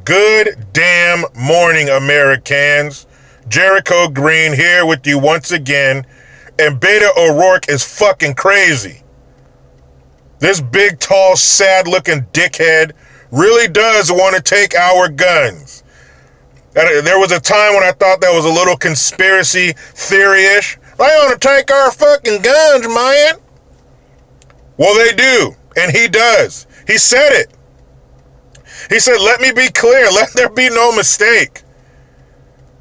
Good damn morning, Americans. Jericho Green here with you once again, and Beta O'Rourke is fucking crazy. This big, tall, sad-looking dickhead really does want to take our guns. There was a time when I thought that was a little conspiracy theory-ish. They want to take our fucking guns, man. Well, they do, and he does. He said it. He said, let me be clear, let there be no mistake.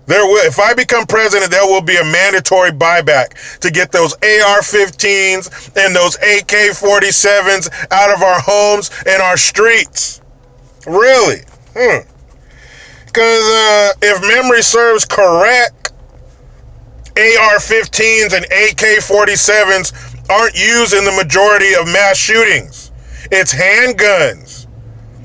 If I become president, there will be a mandatory buyback to get those AR-15s and those AK-47s out of our homes and our streets. Really? Because if memory serves correct, AR-15s and AK-47s aren't used in the majority of mass shootings. It's handguns.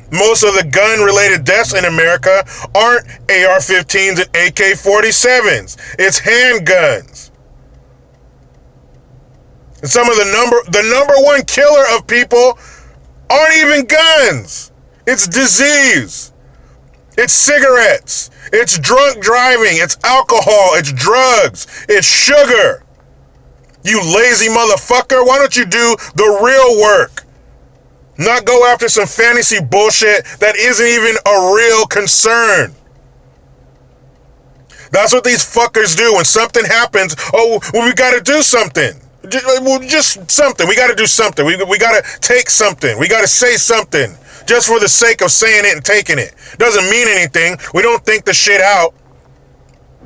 Most of the gun-related deaths in America aren't AR-15s and AK-47s. It's handguns. And some of the number one killer of people aren't even guns. It's disease. It's cigarettes. It's drunk driving. It's alcohol. It's drugs. It's sugar. You lazy motherfucker. Why don't you do the real work? Not go after some fantasy bullshit that isn't even a real concern. That's what these fuckers do. When something happens, oh, well, we gotta do something. Just something. We gotta do something. We gotta take something. We gotta say something. Just for the sake of saying it and taking it. Doesn't mean anything. We don't think the shit out.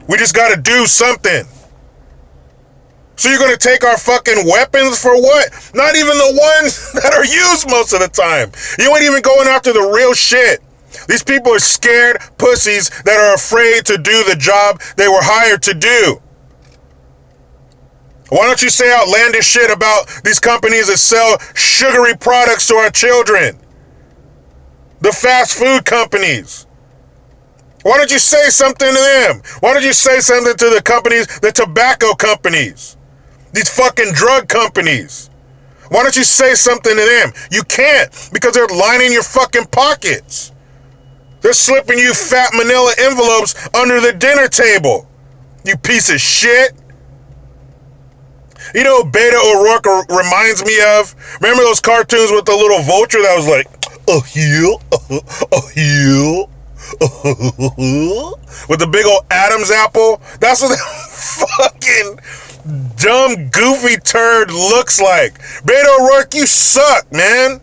We just gotta do something. So you're going to take our fucking weapons for what? Not even the ones that are used most of the time. You ain't even going after the real shit. These people are scared pussies that are afraid to do the job they were hired to do. Why don't you say outlandish shit about these companies that sell sugary products to our children? The fast food companies. Why don't you say something to them? Why don't you say something to the companies, the tobacco companies? These fucking drug companies. Why don't you say something to them? You can't, because they're lining your fucking pockets. They're slipping you fat manila envelopes under the dinner table. You piece of shit. You know what Beta O'Rourke reminds me of? Remember those cartoons with the little vulture that was like, a heel, a heel, with the big old Adam's apple? That's what the fucking dumb, goofy turd looks like. Beto O'Rourke, you suck, man.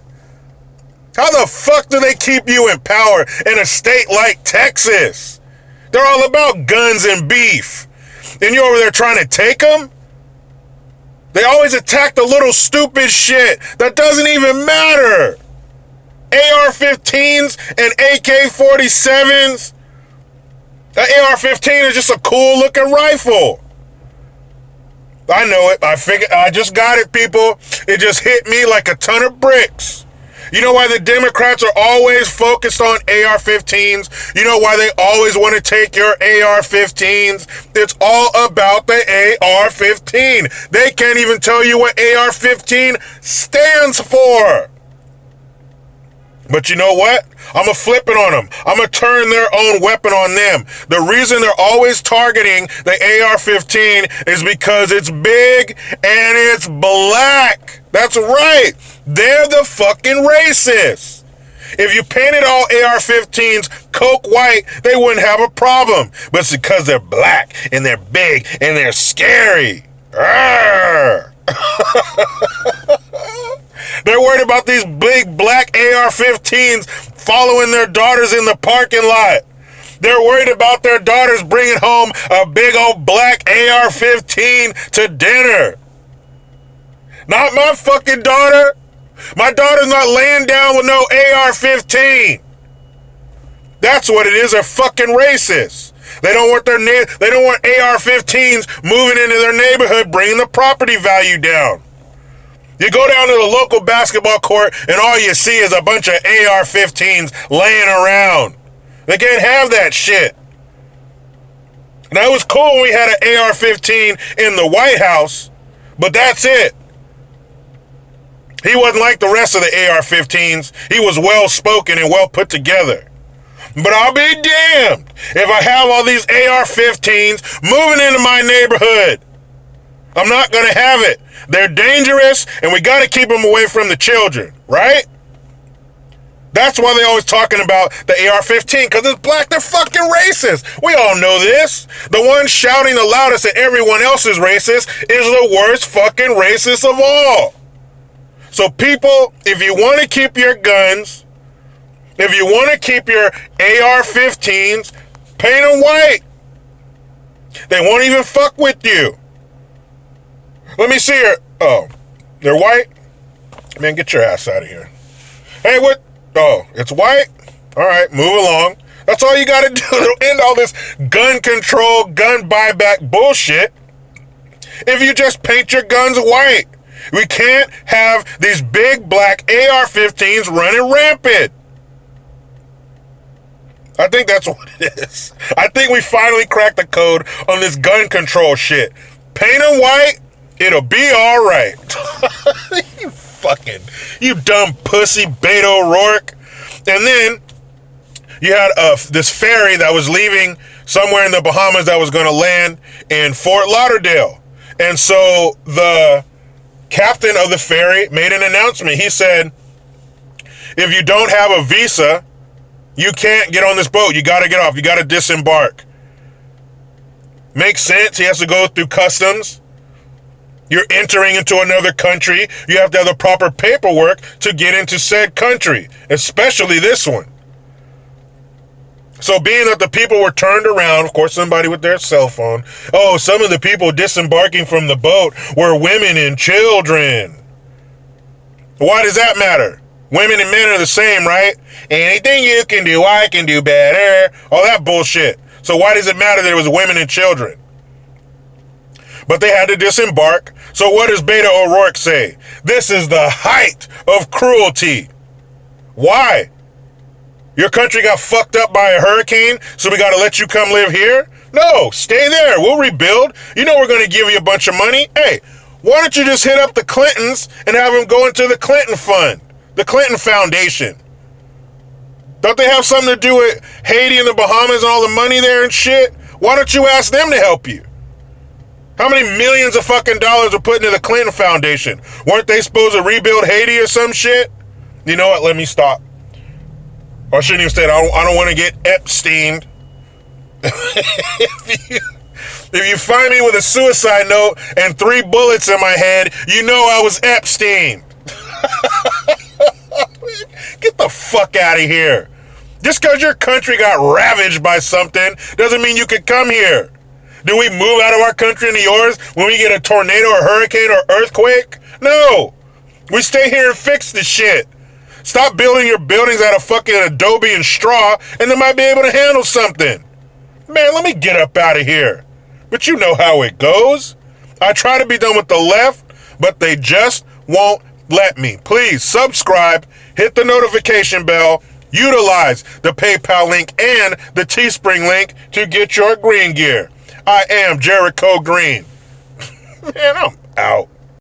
How the fuck do they keep you in power in a state like Texas? They're all about guns and beef. And you're over there trying to take them? They always attack the little stupid shit that doesn't even matter. AR-15s and AK-47s. That AR-15 is just a cool looking rifle. I know it. I just got it, people. It just hit me like a ton of bricks. You know why the Democrats are always focused on AR-15s? You know why they always want to take your AR-15s? It's all about the AR-15. They can't even tell you what AR-15 stands for. But you know what? I'm going to flip it on them. I'm going to turn their own weapon on them. The reason they're always targeting the AR-15 is because it's big and it's black. That's right. They're the fucking racists. If you painted all AR-15s coke white, they wouldn't have a problem. But it's because they're black and they're big and they're scary. They're worried about these big black AR-15s following their daughters in the parking lot. They're worried about their daughters bringing home a big old black AR-15 to dinner. Not my fucking daughter. My daughter's not laying down with no AR-15. That's what it is. They're fucking racist. They don't want AR-15s moving into their neighborhood, bringing the property value down. You go down to the local basketball court and all you see is a bunch of AR-15s laying around. They can't have that shit. Now, it was cool when we had an AR-15 in the White House, but that's it. He wasn't like the rest of the AR-15s. He was well-spoken and well put together. But I'll be damned if I have all these AR-15s moving into my neighborhood. I'm not going to have it. They're dangerous, and we got to keep them away from the children, right? That's why they always talking about the AR-15, because it's black. They're fucking racist. We all know this. The one shouting the loudest that everyone else is racist is the worst fucking racist of all. So people, if you want to keep your guns, if you want to keep your AR-15s, paint them white. They won't even fuck with you. Let me see her. Oh, they're white? Man, get your ass out of here. Hey, what? Oh, it's white? All right, move along. That's all you got to do to end all this gun control, gun buyback bullshit. If you just paint your guns white. We can't have these big black AR-15s running rampant. I think that's what it is. I think we finally cracked the code on this gun control shit. Paint them white, it'll be all right. You dumb pussy, Beto O'Rourke. And then you had this ferry that was leaving somewhere in the Bahamas that was going to land in Fort Lauderdale. And so the captain of the ferry made an announcement. He said, if you don't have a visa, you can't get on this boat. You got to get off. You got to disembark. Makes sense. He has to go through customs. You're entering into another country. You have to have the proper paperwork to get into said country, especially this one. So being that the people were turned around, of course, somebody with their cell phone. Oh, some of the people disembarking from the boat were women and children. Why does that matter? Women and men are the same, right? Anything you can do, I can do better. All that bullshit. So why does it matter that it was women and children? But they had to disembark. So what does Beto O'Rourke say? This is the height of cruelty. Why? Your country got fucked up by a hurricane, so we got to let you come live here? No, stay there. We'll rebuild. You know we're going to give you a bunch of money. Hey, why don't you just hit up the Clintons and have them go into the Clinton Fund, the Clinton Foundation? Don't they have something to do with Haiti and the Bahamas and all the money there and shit? Why don't you ask them to help you? How many millions of fucking dollars were put into the Clinton Foundation? Weren't they supposed to rebuild Haiti or some shit? You know what? Let me stop. Or I shouldn't even say that. I don't want to get Epsteined. If you find me with a suicide note and 3 bullets in my head, you know I was Epstein. Get the fuck out of here. Just because your country got ravaged by something doesn't mean you could come here. Do we move out of our country into yours when we get a tornado or hurricane or earthquake? No. We stay here and fix the shit. Stop building your buildings out of fucking adobe and straw, and they might be able to handle something. Man, let me get up out of here. But you know how it goes. I try to be done with the left, but they just won't let me. Please subscribe, hit the notification bell, utilize the PayPal link and the Teespring link to get your green gear. I am Jericho Green. Man, I'm out.